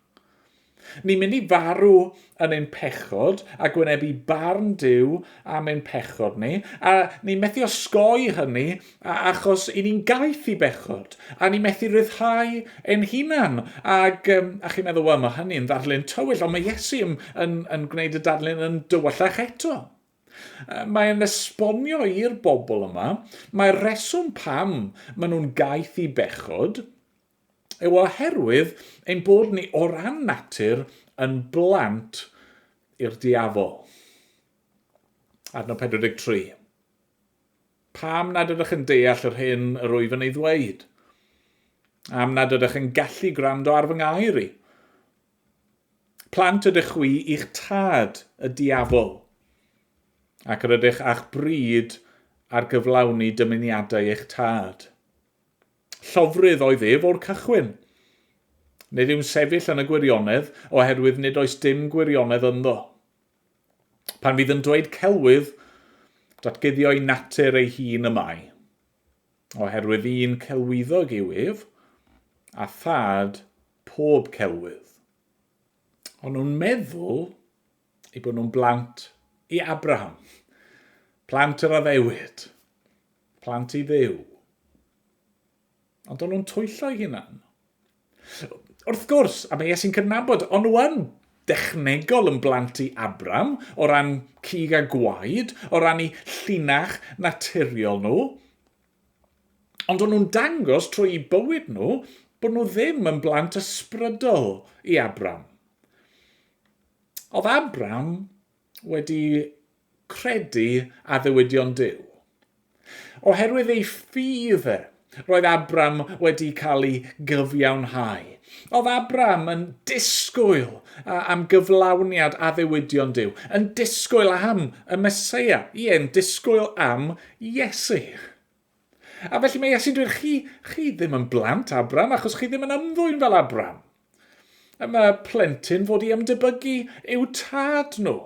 [SPEAKER 1] Ni'n mynd i farw yn ein pechod a gwynebu barn Duw am ein pechod ni, a ni'n methu osgoi hynny achos i ni'n gaeth i bechod, a ni'n methu ryddhau ein hunan. A chi'n meddwl, wel, mae hynny'n ddarlun tywyll, ond mae Iesu yn gwneud y darlun yn dywyllach eto. Mae'n esbonio i'r bobl yma, mae'r reswm pam maen nhw'n gaeth i bechod, yw oherwydd ein bod ni o ran natur yn blant i'r diafol. Adnod 43. Pam nad ydych yn deall yr hyn yr wyf yn ei ddweud? Am nad ydych yn gallu gwrando ar fy ngair i? Plant ydych chwi i'ch tad y diafol, ac yr ydych a'ch bryd ar gyflawni dymuniadau eich tad. Llofrydd oedd ef o'r cychwyn. Nid yw'n sefyll yn y gwirionedd oherwydd nid oes dim gwirionedd ynddo. Pan fydd yn dweud celwydd, datguddio ei natur ei hun y mai, oherwydd un celwyddog yw ef, a thad pob celwydd. Ond nhw'n meddwl eu bod nhw'n blant i Abraham, plant yr addewid, plant i Dduw. Ond o'n nhw'n twyllo eu hunan. Wrth gwrs, a mae Iesu'n cydnabod, ond nhw yn dechnegol yn blant i Abraham, o ran cig a gwaed, o ran eu llinach naturiol nhw. Ond o'n nhw'n dangos trwy bywyd nhw bod nhw ddim yn blant ysbrydol i Abraham. Oedd Abraham wedi credu a ddiwydion Duw. Oherwydd ei ffydd roedd Abraham wedi cael ei gyfiawnhau. Oedd Abraham yn disgwyl am gyflawniad a ddiwydion Duw, yn disgwyl am y Meseia, yn disgwyl am Iesu. A felly mae Iesu'n dweud, chi ddim yn blant Abraham achos chi ddim yn ymddwyn fel Abraham. Mae plentyn fod i ymdebygu i'w tad nhw.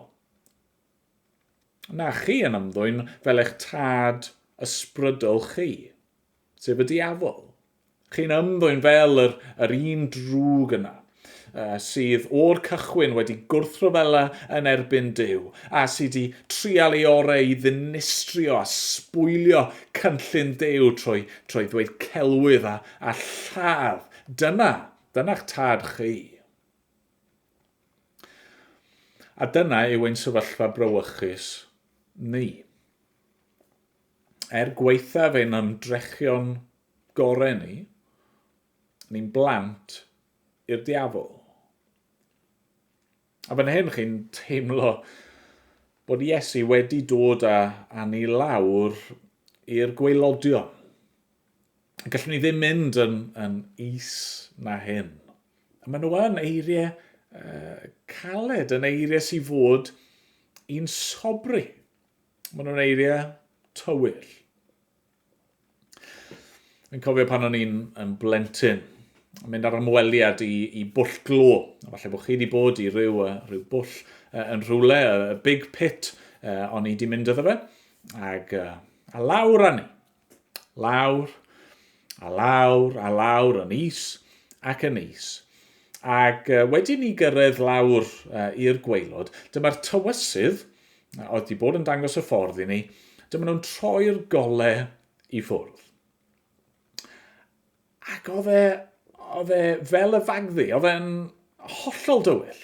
[SPEAKER 1] Na chi yn ymddwyn fel eich tad ysbrydol chi, sef y diafol. Chi'n ymddwyn fel yr un drwg yna, sydd o'r cychwyn wedi gwrthryfela yn erbyn Duw, a sydd wedi trial ei orau i ddinistrio a sbwylio cynllun Duw trwy ddweud celwydd a lladd. Dyna'ch tad chi. A dyna yw ein sefyllfa brawychus ni. Gweithaf ein ymdrechion gorau ni, ni'n blant i'r diafol. A fan hyn chi'n teimlo bod Iesu wedi dod â ni lawr i'r gwaelodion. Gallwn ni ddim mynd yn is na hyn. A maen nhw yn eiriau caled, yn eiriau sy'n fod un sobri. Maen nhw'n eiriau tywyll. Fi'n cofio pan o'n i'n blentyn, mynd ar ymweliad i bwll glo. Falle bod chi wedi bod i ryw bwll yn rhywle, y big pit, o'n i wedi mynd iddo fe. A lawr â ni. Lawr, a lawr, a lawr, yn is ac yn is. Ac wedi ni gyrraedd lawr i'r gwaelod, dyma'r tywysydd, oedd wedi bod yn dangos y ffordd i ni, dyma nhw'n troi'r golau i ffwrdd. Ac oedd oedd e fel y fagddi, oedd e'n hollol dywyll.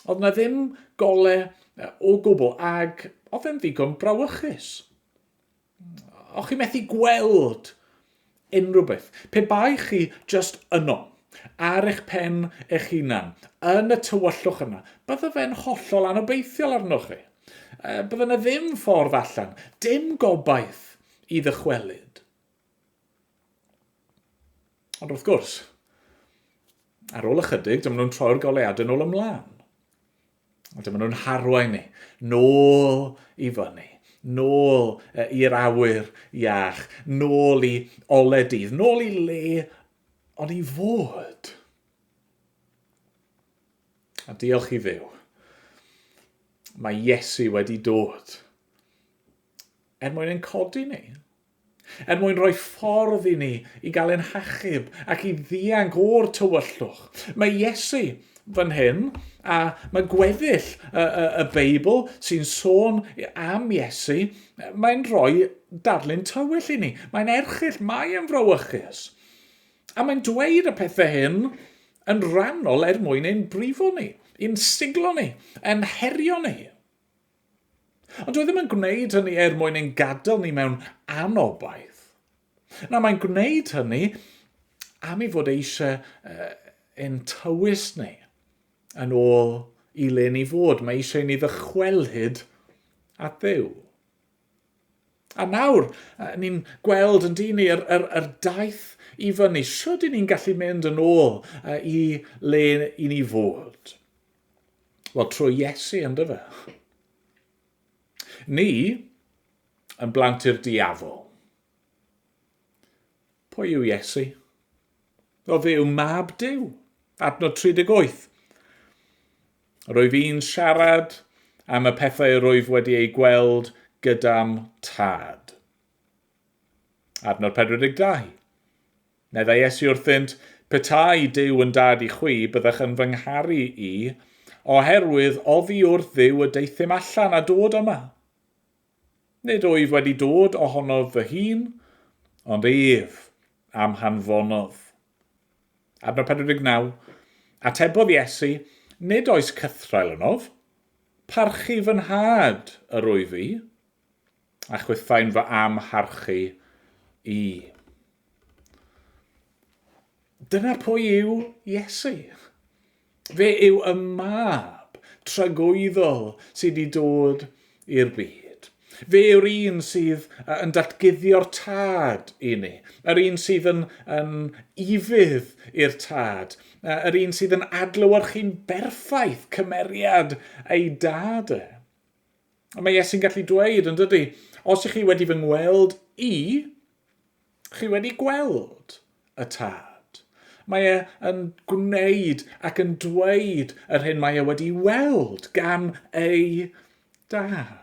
[SPEAKER 1] Oedd na ddim gole o gwbl, ag oedd e'n ddigon brawychus. O'ch chi methu gweld unrhyw beth. Pe bai chi just yno, ar eich pen eich hunan, yn y tywyllwch yna, bydde fe'n hollol anobeithiol arnoch chi. Bydde yna ddim ffordd allan, dim gobaith i ddychwelyd. Ond wrth gwrs, ar ôl ychydig, dyma nhw'n troi'r goleuadau nôl ymlaen. A dyma nhw'n harwain ni, nôl i fyny, nôl i'r awyr iach, nôl i ole dydd, nôl i le ond i fod. A diolch i Dduw. Mae Iesu wedi dod mwyn ein codi ni. Mwyn rhoi ffordd i ni i gael ein hachub ac i ddianc o'r tywyllwch. Mae Iesu fan hyn, a mae gweddill y Beibl sy'n sôn am Iesu, mae'n rhoi darlun tywyll i ni. Mae'n erchyll, mae'n frawychus. A mae'n dweud y pethau hyn yn rhannol mwyn ein brifo ni, ein siglo ni, ein herio ni. Ond dwi ddim yn gwneud hynny mwyn ein gadael ni mewn anobaith. Na, mae'n gwneud hynny am ei fod eisiau ein tywys ni yn ôl i le ni fod. Mae eisiau ni ddychwelyd at Dduw. A nawr, ni'n gweld yn dyn ni yr daith i fyny. Sut ni'n gallu mynd yn ôl i le i ni fod? Wel, trwy Iesu, ynddo fe. Ni yn blant i'r diafol. Pwy yw Iesu? O fe yw mab Duw. Adnod 38. Rwyf fi'n siarad am y pethau rwyf wedi ei gweld gyda'm tad. Adnod 42. Meddai Iesu wrthynt, petai Duw yn dad i chwi, byddech yn fy ngharu i, oherwydd oddi wrth Dduw y deithim allan a dod yma. Nid wyf wedi dod ohonodd fy hun, ond ef am hanfonodd. Adnod 49. Atebodd Iesu, nid oes cythrael ynof, parchu fy nhad yr wyf fi, a chwythain fy amharchu i. Dyna pwy yw Iesu. Fe yw y mab tragwyddol sydd wedi dod i'r byd. Fe yw'r un sydd yn datguddio'r tad i ni. Yr un sydd yn ifydd i'r tad. Yr un sydd yn adlewyrchu'n berffaith cymeriad ei dad e. Mae Iesu'n gallu dweud, yn dydy, os ych chi wedi fy ngweld i, chi wedi gweld y tad. Mae e yn gwneud ac yn dweud yr hyn mae e wedi weld gan ei dad.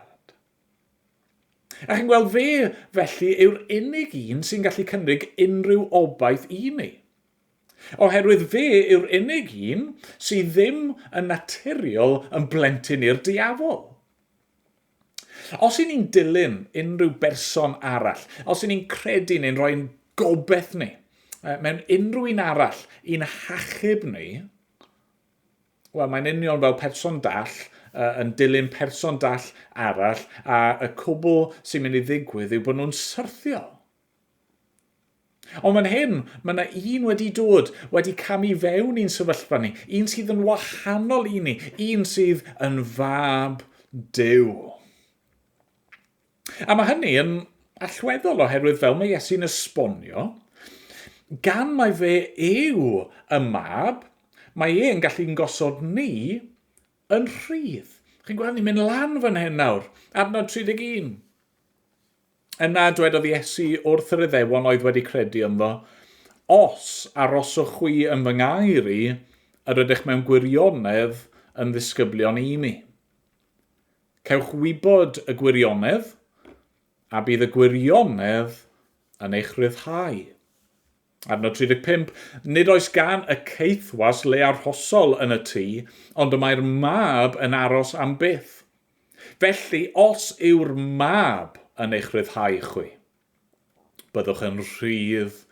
[SPEAKER 1] A chi'n gweld fe, felly, yw'r unig un sy'n gallu cynnig unrhyw obaith i ni. Oherwydd fe yw'r unig un sydd ddim yn naturiol yn blentyn i'r diafol. Os y'n ni'n dilyn unrhyw berson arall, os y'n ni'n credu neu'n rhoi'n gobeith ni, mewn unrhyw un arall, un hachub ni, wel, mae'n union fel person dall, yn dilyn person dall arall, a y cwbl sy'n mynd i ddigwydd yw bod nhw'n syrthio. Ond fan hyn, mae yna un wedi dod, wedi camu fewn i'n sefyllfa ni, un sydd yn wahanol i ni, un sydd yn fab Duw. A mae hynny yn allweddol oherwydd fel mae Iesu'n esbonio, gan mae fe yw y mab, mae e'n gallu'n gosod ni yn rhydd. Chi'n gweld ni'n mynd lan fan hyn nawr. Adnod 31. Yna dwedodd Iesu wrth yr Iddewon oedd wedi credu ynddo, os aroswch chwi yn fy ngair i, yr ydych mewn gwirionedd yn ddisgyblion i mi. Cewch wybod y gwirionedd, a bydd y gwirionedd yn eich ryddhau. Adnod 35, nid oes gan y ceithwas le arhosol yn y tŷ, ond y mae'r mab yn aros am byth. Felly, os yw'r mab yn eich ryddhau chwi, byddwch yn rhydd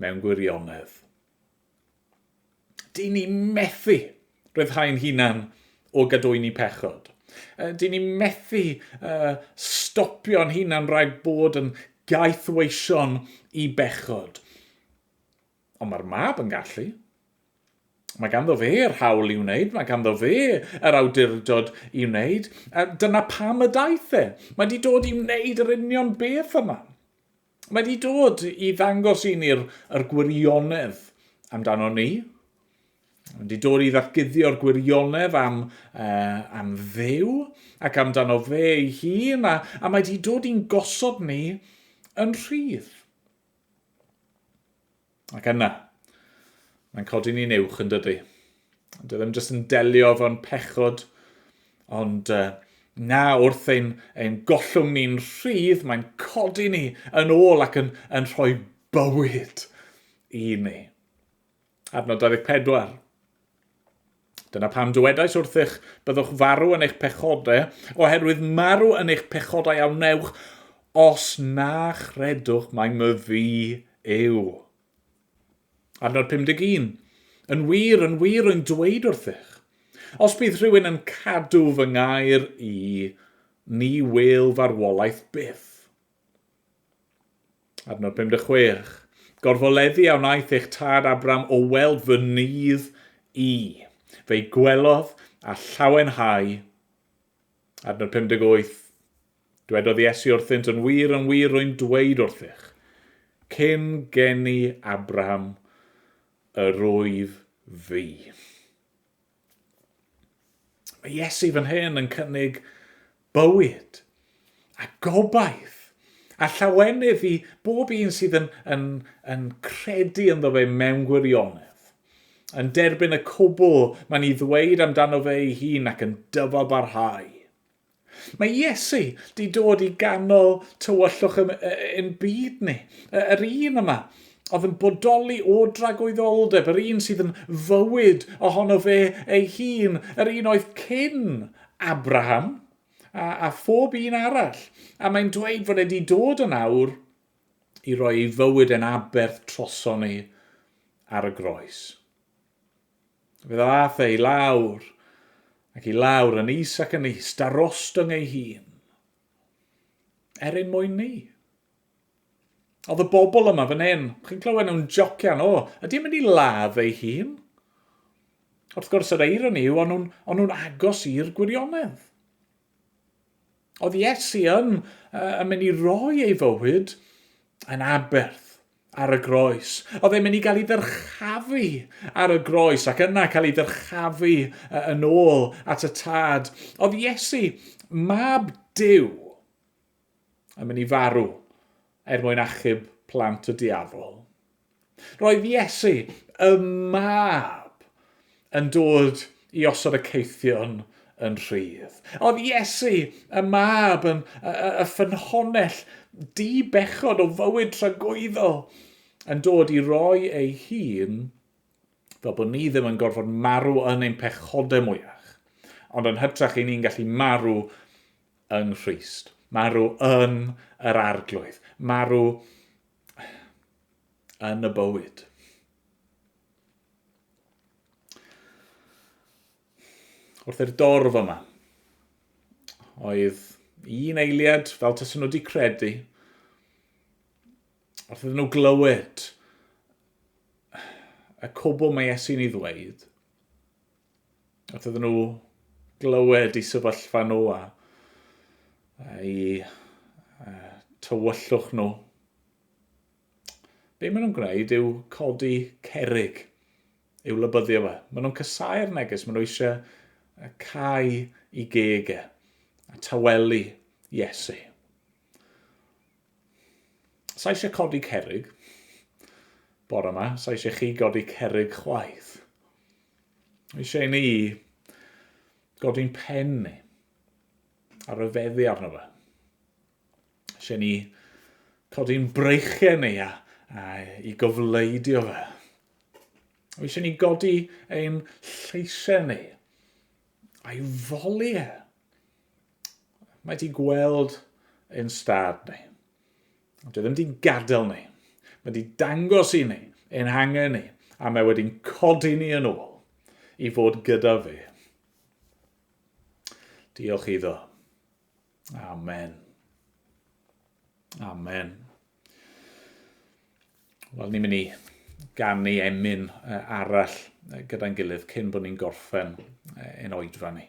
[SPEAKER 1] mewn gwirionedd. di ni methu rhyddhau'n hunan o gadwyni pechod. Di ni methu stopio'n hunan rhag bod yn gaethweision i bechod. Ond mae'r mab yn gallu. Mae ganddo fe'r hawl i wneud, mae ganddo fe yr awdurdod i wneud. Dyna pam y daeth e. Mae di dod i wneud yr union beth yma. Mae di dod i ddangos i ni'r gwirionedd amdano ni. Mae di dod i ddatguddio'r gwirionedd am ddew ac amdano fe ei hun, a mae di dod i'n gosod ni yn rhydd. Ac yna, mae'n codi ni'n uwch yn dydy. Dy ddim jyst yn delio fo'n pechod, ond na wrth ein gollwng ni'n rhydd, mae'n codi ni yn ôl ac yn rhoi bywyd i ni. Adnod 24. Dyna pam dywedais wrthych byddwch farw yn eich pechodau, oherwydd marw yn eich pechodau a wnewch, os na chredwch mai my fi yw. Adnod 51. Yn wir yn dweud wrthych. Os bydd rhywun yn cadw fy ngair i, ni wel farwolaeth byth. Adnod 56. Gorfoleddu a wnaeth eich tad Abram o weld fy nydd i. Fe'i gwelodd a llawenhau. Adnod 58. Dwedodd Iesu wrthynt yn wir yn dweud wrthych. Cyn geni Abram yr wyf fi. Mae Iesu fan hyn yn cynnig bywyd a gobaith a llawenydd i bob un sydd yn credu ynddo fe mewn gwirionedd. Yn derbyn y cwbl mae'n ei ddweud amdano fe ei hun ac yn dyfalbarhau. Mae Iesu di dod i ganol tywyllwch yn byd ni. Yr un yma oedd yn bodoli o dragwyddoldeb, yr un sydd yn fywyd ohono fe ei hun, yr un oedd cyn Abraham a phob un arall. A mae'n dweud fod e wedi dod yn awr i roi ei fywyd yn aberth troson ni ar y groes. Fe ddath e i lawr ac i lawr yn is ac yn is, darostyng ei hun. Mwyn ni. Oedd y bobl yma fan hyn, chi'n clywed nhw'n jocian, ydy yn mynd i ladd ei hun? Wrth gwrs yr eironi yw, ond nhw'n agos i'r gwirionedd. Oedd Iesu yn mynd i roi ei fywyd yn aberth ar y groes. Oedd e'n mynd i gael ei ddyrchafu ar y groes ac yna cael ei ddyrchafu yn ôl at y tad. Oedd Iesu, mab Duw, yn mynd i farw mwyn achub plant y diafol. Roedd Iesu, y mab, yn dod i osod y ceithion yn rhydd. Oedd Iesu, y mab, y ffynhonnell di-bechod o fywyd tragwyddol, yn dod i roi ei hun fel bod ni ddim yn gorfod marw yn ein pechodau mwyach, ond yn hytrach i ni'n gallu marw yng Nghrist. Marw yn yr arglwydd. Marw yn y bywyd. Wrth i'r dorf yma, oedd un eiliad fel tasyn nhw wedi credu, wrth iddyn nhw glywed y cwbl mae Iesu'n ei ddweud, wrth iddyn nhw glywed i sefyllfa nhw i tywyllwch nhw. Be maen nhw'n gwneud yw codi cerrig i'w lybyddio fe. Maen nhw'n casau'r neges, maen nhw eisiau cau i gegau a tawelu Iesu. Sa eisiau codi cerrig bore yma, sa eisiau chi godi cerrig chwaith. Eisiau ni godi'n pen ni a ryfeddu arno fe. Eisiau ni codi'n breichiau ni a i gofleidio fe. Eisiau ni godi ein lleisiau ni a'i foliau. Mae di gweld ein stad ni. Dwi ddim di gadael ni. Mae di dangos i ni ein hangen ni a mae wedi'n codi ni yn ôl i fod gyda fe. Diolch iddo. Amen. Amen. Wel, ni'n mynd i ganu emyn arall gyda'n gilydd cyn bod ni'n gorffen ein oedfa ni.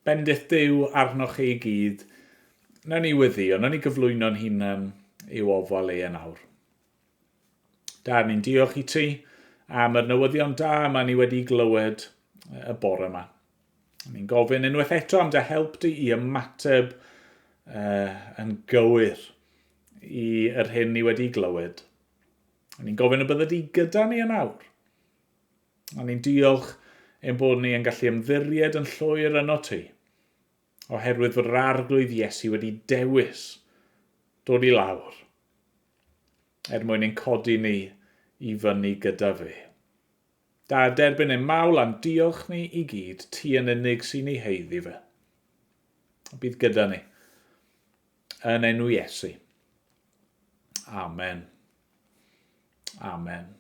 [SPEAKER 1] Bendith Duw arnoch chi i gyd. Nawn ni weddio, nawn ni gyflwyno'n hunan i'w ofal ei nawr. Da, ni'n diolch i ti am y newyddion da yma ni wedi glywed y bore yma. Ni'n gofyn unwaith eto am dy help di i ymateb yn gywir i yr hyn ni wedi glywed. Ni'n gofyn y bydde di gyda ni yn awr. A ni'n diolch ein bod ni yn gallu ymddiried yn llwyr yno ti, oherwydd fod yr arglwydd Iesu wedi dewis dod i lawr, mwyn ein codi ni i fyny gyda fe. Da, derbyn ein mawl am diolch ni i gyd, ti yn unig sy'n ei heiddi fe. Bydd gyda ni, yn enw Iesu. Amen. Amen.